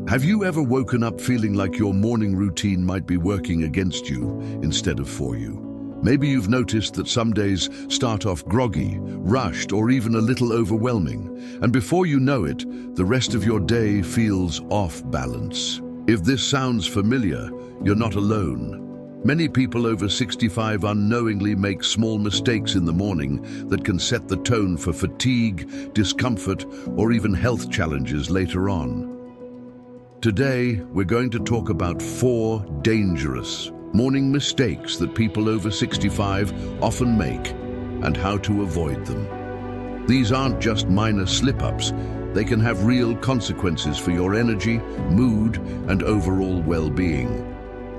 Have you ever woken up feeling like your morning routine might be working against you instead of for you? Maybe you've noticed that some days start off groggy, rushed, or even a little overwhelming, and before you know it, the rest of your day feels off balance. If this sounds familiar, you're not alone. Many people over 65 unknowingly make small mistakes in the morning that can set the tone for fatigue, discomfort, or even health challenges later on. Today, we're going to talk about 4 dangerous morning mistakes that people over 65 often make and how to avoid them. These aren't just minor slip-ups. They can have real consequences for your energy, mood, and overall well-being.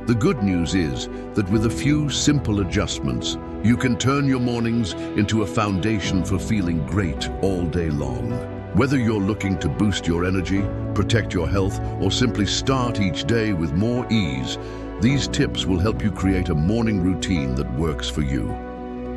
The good news is that with a few simple adjustments, you can turn your mornings into a foundation for feeling great all day long. Whether you're looking to boost your energy, protect your health, or simply start each day with more ease, these tips will help you create a morning routine that works for you.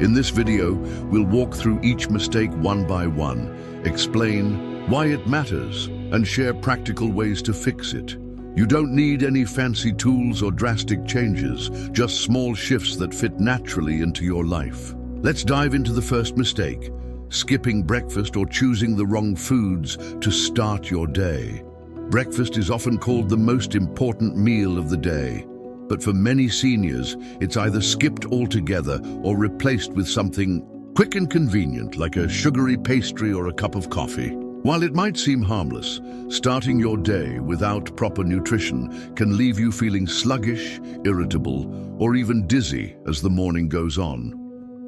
In this video, we'll walk through each mistake one by one, explain why it matters, and share practical ways to fix it. You don't need any fancy tools or drastic changes, just small shifts that fit naturally into your life. Let's dive into the first mistake: skipping breakfast or choosing the wrong foods to start your day. Breakfast is often called the most important meal of the day, but for many seniors, it's either skipped altogether or replaced with something quick and convenient, like a sugary pastry or a cup of coffee. While it might seem harmless, starting your day without proper nutrition can leave you feeling sluggish, irritable, or even dizzy as the morning goes on.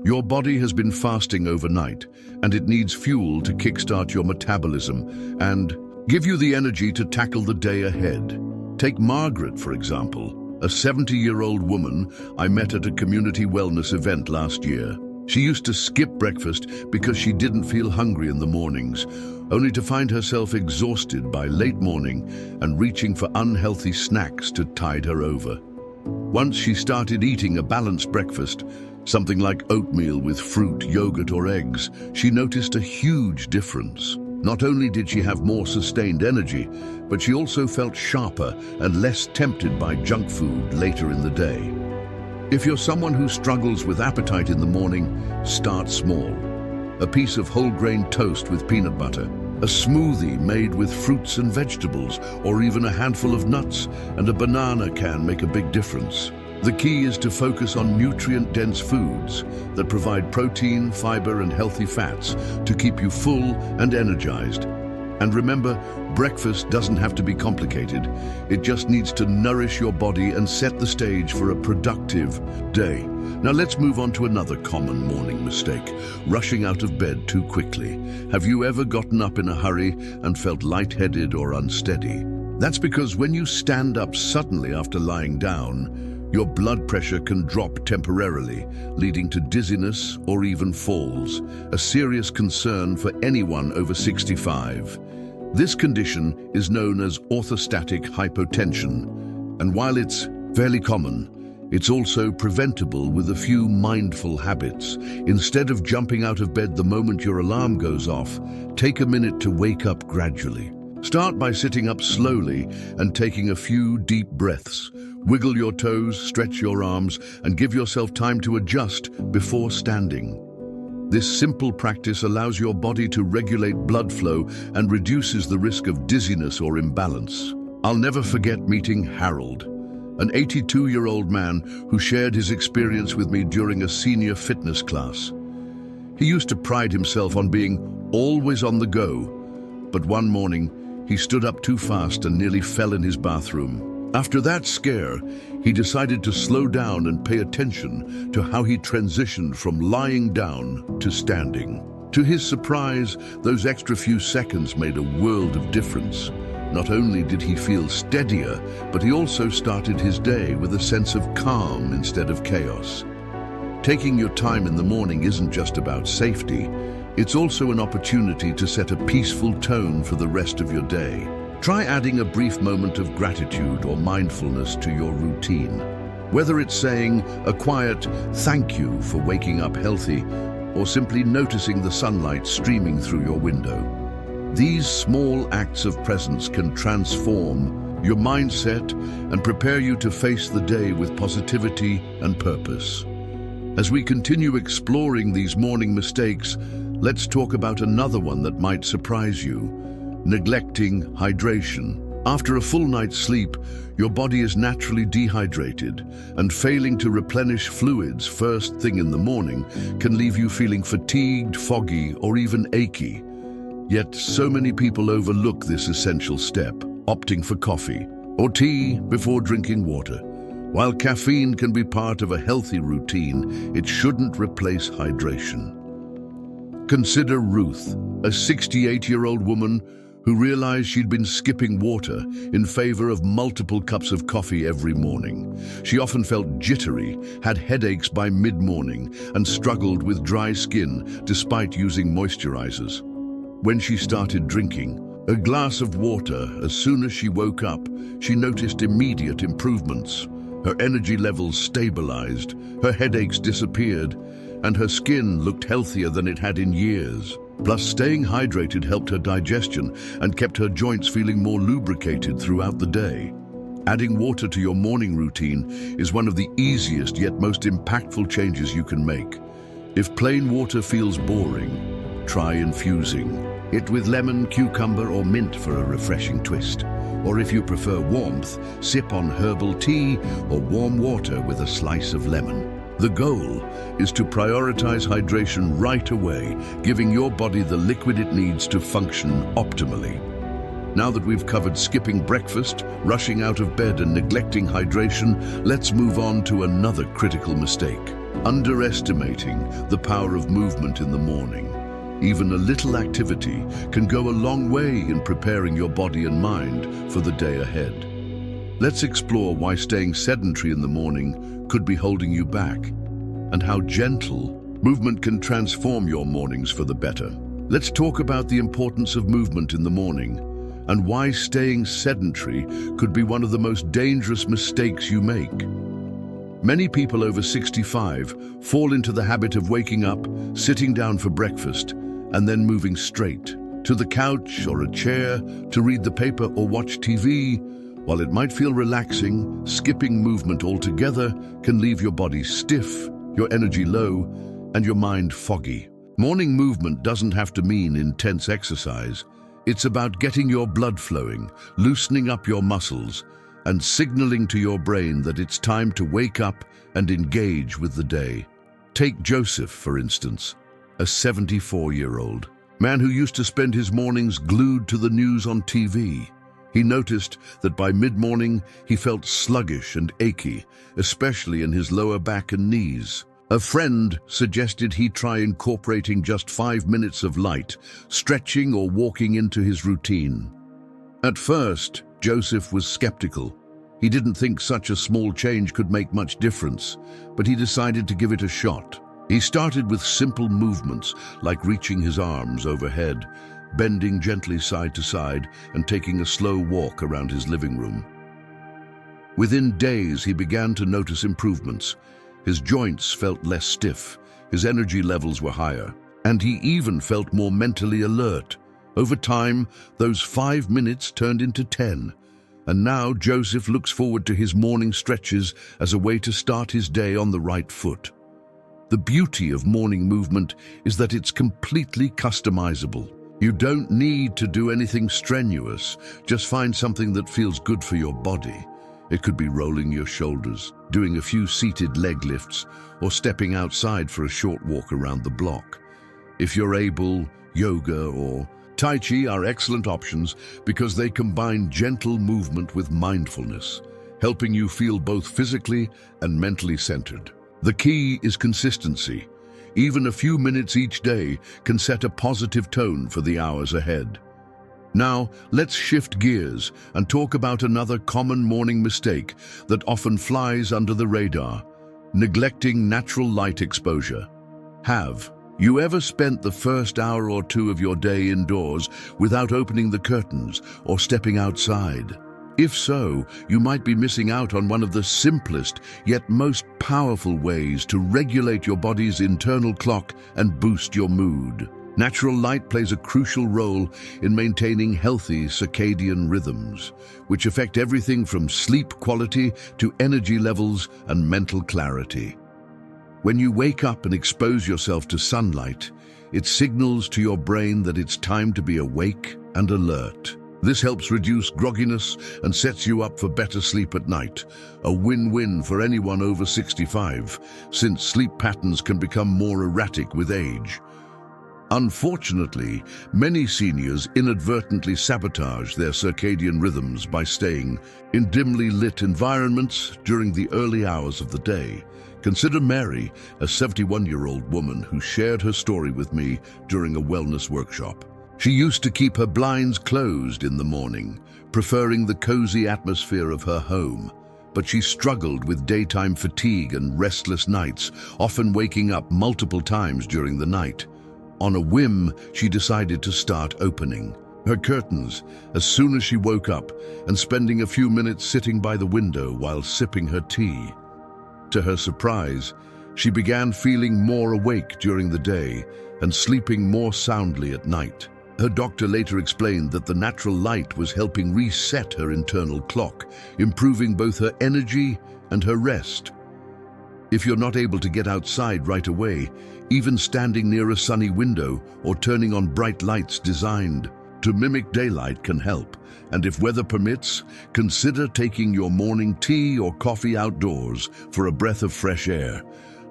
Your body has been fasting overnight, and it needs fuel to kickstart your metabolism and give you the energy to tackle the day ahead. Take Margaret, for example, a 70-year-old woman I met at a community wellness event last year. She used to skip breakfast because she didn't feel hungry in the mornings, only to find herself exhausted by late morning and reaching for unhealthy snacks to tide her over. Once she started eating a balanced breakfast, something like oatmeal with fruit, yogurt, or eggs, she noticed a huge difference. Not only did she have more sustained energy, but she also felt sharper and less tempted by junk food later in the day. If you're someone who struggles with appetite in the morning, start small. A piece of whole grain toast with peanut butter, a smoothie made with fruits and vegetables, or even a handful of nuts and a banana can make a big difference. The key is to focus on nutrient-dense foods that provide protein, fiber, and healthy fats to keep you full and energized. And remember, breakfast doesn't have to be complicated. It just needs to nourish your body and set the stage for a productive day. Now let's move on to another common morning mistake: rushing out of bed too quickly. Have you ever gotten up in a hurry and felt lightheaded or unsteady? That's because when you stand up suddenly after lying down, your blood pressure can drop temporarily, leading to dizziness or even falls, a serious concern for anyone over 65. This condition is known as orthostatic hypotension, and while it's fairly common, it's also preventable with a few mindful habits. Instead of jumping out of bed the moment your alarm goes off, take a minute to wake up gradually. Start by sitting up slowly and taking a few deep breaths. Wiggle your toes, stretch your arms, and give yourself time to adjust before standing. This simple practice allows your body to regulate blood flow and reduces the risk of dizziness or imbalance. I'll never forget meeting Harold, an 82-year-old man who shared his experience with me during a senior fitness class. He used to pride himself on being always on the go, but one morning, he stood up too fast and nearly fell in his bathroom. After that scare, he decided to slow down and pay attention to how he transitioned from lying down to standing. To his surprise, those extra few seconds made a world of difference. Not only did he feel steadier, but he also started his day with a sense of calm instead of chaos. Taking your time in the morning isn't just about safety, it's also an opportunity to set a peaceful tone for the rest of your day. Try adding a brief moment of gratitude or mindfulness to your routine. Whether it's saying a quiet "thank you for waking up healthy" or simply noticing the sunlight streaming through your window. These small acts of presence can transform your mindset and prepare you to face the day with positivity and purpose. As we continue exploring these morning mistakes, let's talk about another one that might surprise you: neglecting hydration. After a full night's sleep, your body is naturally dehydrated, and failing to replenish fluids first thing in the morning can leave you feeling fatigued, foggy, or even achy. Yet so many people overlook this essential step, opting for coffee or tea before drinking water. While caffeine can be part of a healthy routine, it shouldn't replace hydration. Consider Ruth, a 68-year-old woman who realized she'd been skipping water in favor of multiple cups of coffee every morning. She often felt jittery, had headaches by mid-morning, and struggled with dry skin despite using moisturizers. When she started drinking a glass of water as soon as she woke up, she noticed immediate improvements. Her energy levels stabilized, her headaches disappeared, and her skin looked healthier than it had in years. Plus, staying hydrated helped her digestion and kept her joints feeling more lubricated throughout the day. Adding water to your morning routine is one of the easiest yet most impactful changes you can make. If plain water feels boring, try infusing it with lemon, cucumber, or mint for a refreshing twist. Or if you prefer warmth, sip on herbal tea or warm water with a slice of lemon. The goal is to prioritize hydration right away, giving your body the liquid it needs to function optimally. Now that we've covered skipping breakfast, rushing out of bed, and neglecting hydration, let's move on to another critical mistake: underestimating the power of movement in the morning. Even a little activity can go a long way in preparing your body and mind for the day ahead. Let's explore why staying sedentary in the morning could be holding you back, and how gentle movement can transform your mornings for the better. Let's talk about the importance of movement in the morning, and why staying sedentary could be one of the most dangerous mistakes you make. Many people over 65 fall into the habit of waking up, sitting down for breakfast, and then moving straight to the couch or a chair to read the paper or watch TV. While it might feel relaxing, skipping movement altogether can leave your body stiff, your energy low, and your mind foggy. Morning movement doesn't have to mean intense exercise. It's about getting your blood flowing, loosening up your muscles, and signaling to your brain that it's time to wake up and engage with the day. Take Joseph, for instance, a 74-year-old man who used to spend his mornings glued to the news on TV. He noticed that by mid-morning he felt sluggish and achy, especially in his lower back and knees. A friend suggested he try incorporating just 5 minutes of light, stretching or walking into his routine. At first, Joseph was skeptical. He didn't think such a small change could make much difference, but he decided to give it a shot. He started with simple movements like reaching his arms overhead, bending gently side to side, and taking a slow walk around his living room. Within days, he began to notice improvements. His joints felt less stiff, his energy levels were higher, and he even felt more mentally alert. Over time, those 5 minutes turned into 10, and now Joseph looks forward to his morning stretches as a way to start his day on the right foot. The beauty of morning movement is that it's completely customizable. You don't need to do anything strenuous, just find something that feels good for your body. It could be rolling your shoulders, doing a few seated leg lifts, or stepping outside for a short walk around the block. If you're able, yoga or Tai Chi are excellent options because they combine gentle movement with mindfulness, helping you feel both physically and mentally centered. The key is consistency. Even a few minutes each day can set a positive tone for the hours ahead. Now, let's shift gears and talk about another common morning mistake that often flies under the radar: neglecting natural light exposure. Have you ever spent the first hour or two of your day indoors without opening the curtains or stepping outside? If so, you might be missing out on one of the simplest yet most powerful ways to regulate your body's internal clock and boost your mood. Natural light plays a crucial role in maintaining healthy circadian rhythms, which affect everything from sleep quality to energy levels and mental clarity. When you wake up and expose yourself to sunlight, it signals to your brain that it's time to be awake and alert. This helps reduce grogginess and sets you up for better sleep at night, a win-win for anyone over 65, since sleep patterns can become more erratic with age. Unfortunately, many seniors inadvertently sabotage their circadian rhythms by staying in dimly lit environments during the early hours of the day. Consider Mary, a 71-year-old woman who shared her story with me during a wellness workshop. She used to keep her blinds closed in the morning, preferring the cozy atmosphere of her home. But she struggled with daytime fatigue and restless nights, often waking up multiple times during the night. On a whim, she decided to start opening her curtains as soon as she woke up and spending a few minutes sitting by the window while sipping her tea. To her surprise, she began feeling more awake during the day and sleeping more soundly at night. Her doctor later explained that the natural light was helping reset her internal clock, improving both her energy and her rest. If you're not able to get outside right away, even standing near a sunny window or turning on bright lights designed to mimic daylight can help. And if weather permits, consider taking your morning tea or coffee outdoors for a breath of fresh air.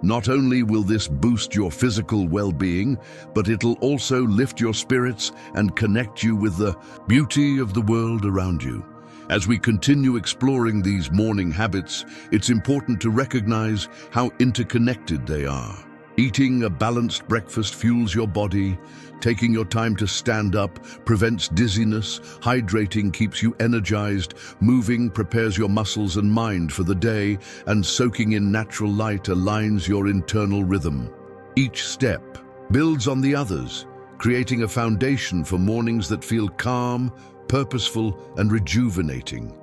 Not only will this boost your physical well-being, but it'll also lift your spirits and connect you with the beauty of the world around you. As we continue exploring these morning habits, it's important to recognize how interconnected they are. Eating a balanced breakfast fuels your body, taking your time to stand up prevents dizziness, hydrating keeps you energized, moving prepares your muscles and mind for the day, and soaking in natural light aligns your internal rhythm. Each step builds on the others, creating a foundation for mornings that feel calm, purposeful, and rejuvenating.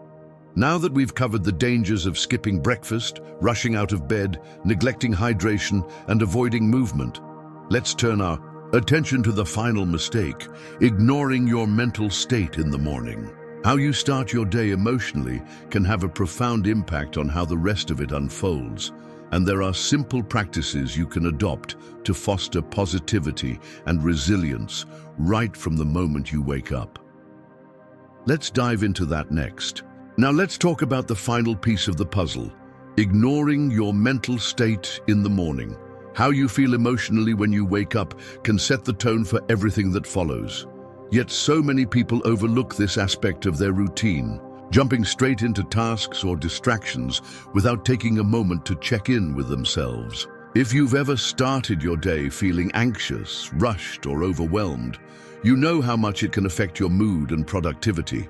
Now that we've covered the dangers of skipping breakfast, rushing out of bed, neglecting hydration, and avoiding movement, let's turn our attention to the final mistake, ignoring your mental state in the morning. How you start your day emotionally can have a profound impact on how the rest of it unfolds, and there are simple practices you can adopt to foster positivity and resilience right from the moment you wake up. Let's dive into that next. Now let's talk about the final piece of the puzzle, ignoring your mental state in the morning. How you feel emotionally when you wake up can set the tone for everything that follows. Yet so many people overlook this aspect of their routine, jumping straight into tasks or distractions without taking a moment to check in with themselves. If you've ever started your day feeling anxious, rushed, or overwhelmed, you know how much it can affect your mood and productivity.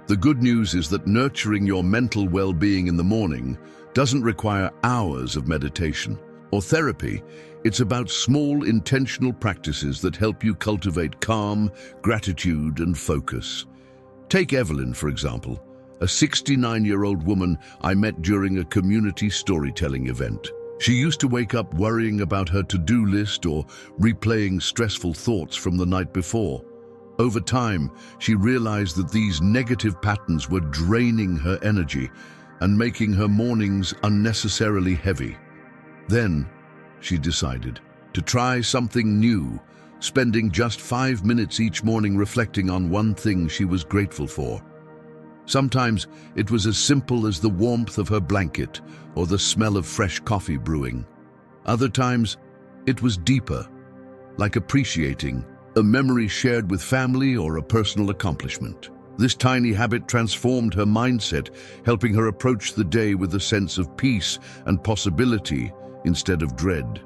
The good news is that nurturing your mental well-being in the morning doesn't require hours of meditation or therapy. It's about small, intentional practices that help you cultivate calm, gratitude, and focus. Take Evelyn, for example, a 69-year-old woman I met during a community storytelling event. She used to wake up worrying about her to-do list or replaying stressful thoughts from the night before. Over time, she realized that these negative patterns were draining her energy and making her mornings unnecessarily heavy. Then, she decided to try something new, spending just 5 minutes each morning reflecting on one thing she was grateful for. Sometimes it was as simple as the warmth of her blanket or the smell of fresh coffee brewing. Other times, it was deeper, like appreciating a memory shared with family or a personal accomplishment. This tiny habit transformed her mindset, helping her approach the day with a sense of peace and possibility instead of dread.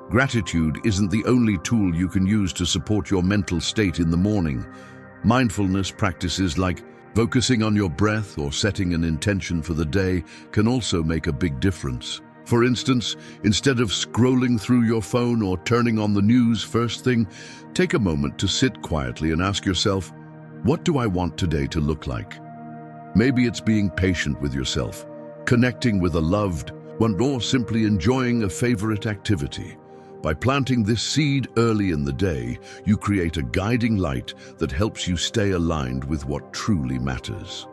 Gratitude isn't the only tool you can use to support your mental state in the morning. Mindfulness practices like focusing on your breath or setting an intention for the day can also make a big difference. For instance, instead of scrolling through your phone or turning on the news first thing, take a moment to sit quietly and ask yourself, what do I want today to look like? Maybe it's being patient with yourself, connecting with a loved one, or simply enjoying a favorite activity. By planting this seed early in the day, you create a guiding light that helps you stay aligned with what truly matters.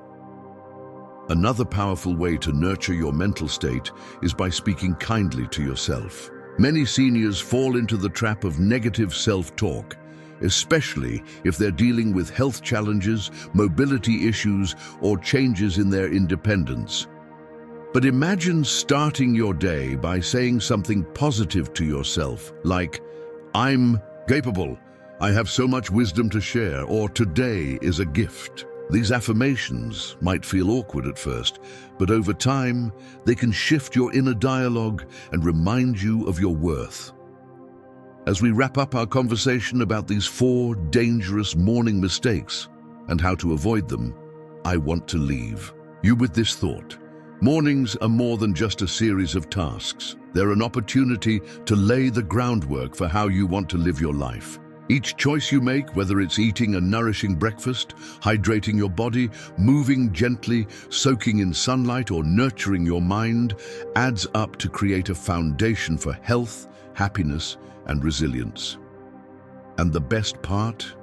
Another powerful way to nurture your mental state is by speaking kindly to yourself. Many seniors fall into the trap of negative self-talk, especially if they're dealing with health challenges, mobility issues, or changes in their independence. But imagine starting your day by saying something positive to yourself, like, "I'm capable, I have so much wisdom to share," or "Today is a gift." These affirmations might feel awkward at first, but over time, they can shift your inner dialogue and remind you of your worth. As we wrap up our conversation about these 4 dangerous morning mistakes and how to avoid them, I want to leave you with this thought. Mornings are more than just a series of tasks. They're an opportunity to lay the groundwork for how you want to live your life. Each choice you make, whether it's eating a nourishing breakfast, hydrating your body, moving gently, soaking in sunlight, or nurturing your mind, adds up to create a foundation for health, happiness, and resilience. And the best part?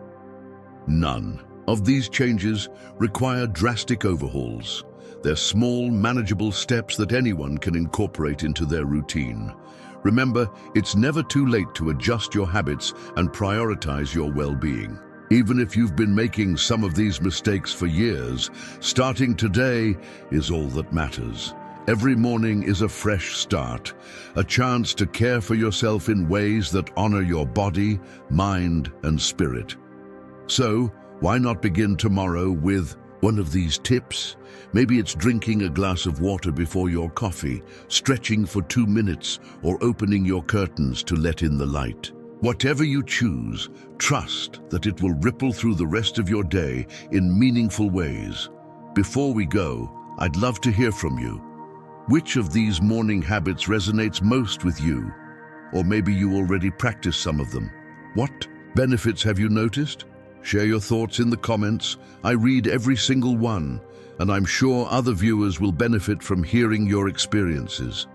None of these changes require drastic overhauls. They're small, manageable steps that anyone can incorporate into their routine. Remember, it's never too late to adjust your habits and prioritize your well-being. Even if you've been making some of these mistakes for years, starting today is all that matters. Every morning is a fresh start, a chance to care for yourself in ways that honor your body, mind, and spirit. So, why not begin tomorrow with one of these tips? Maybe it's drinking a glass of water before your coffee, stretching for 2 minutes, or opening your curtains to let in the light. Whatever you choose, trust that it will ripple through the rest of your day in meaningful ways. Before we go, I'd love to hear from you. Which of these morning habits resonates most with you? Or maybe you already practice some of them. What benefits have you noticed? Share your thoughts in the comments. I read every single one, and I'm sure other viewers will benefit from hearing your experiences.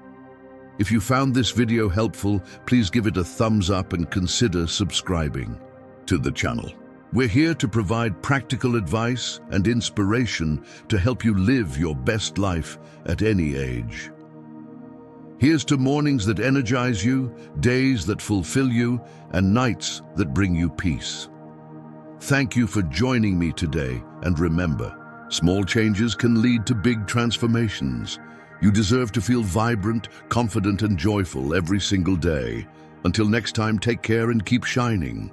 If you found this video helpful, please give it a thumbs up and consider subscribing to the channel. We're here to provide practical advice and inspiration to help you live your best life at any age. Here's to mornings that energize you, days that fulfill you, and nights that bring you peace. Thank you for joining me today, and remember, small changes can lead to big transformations. You deserve to feel vibrant, confident, and joyful every single day. Until next time, take care and keep shining.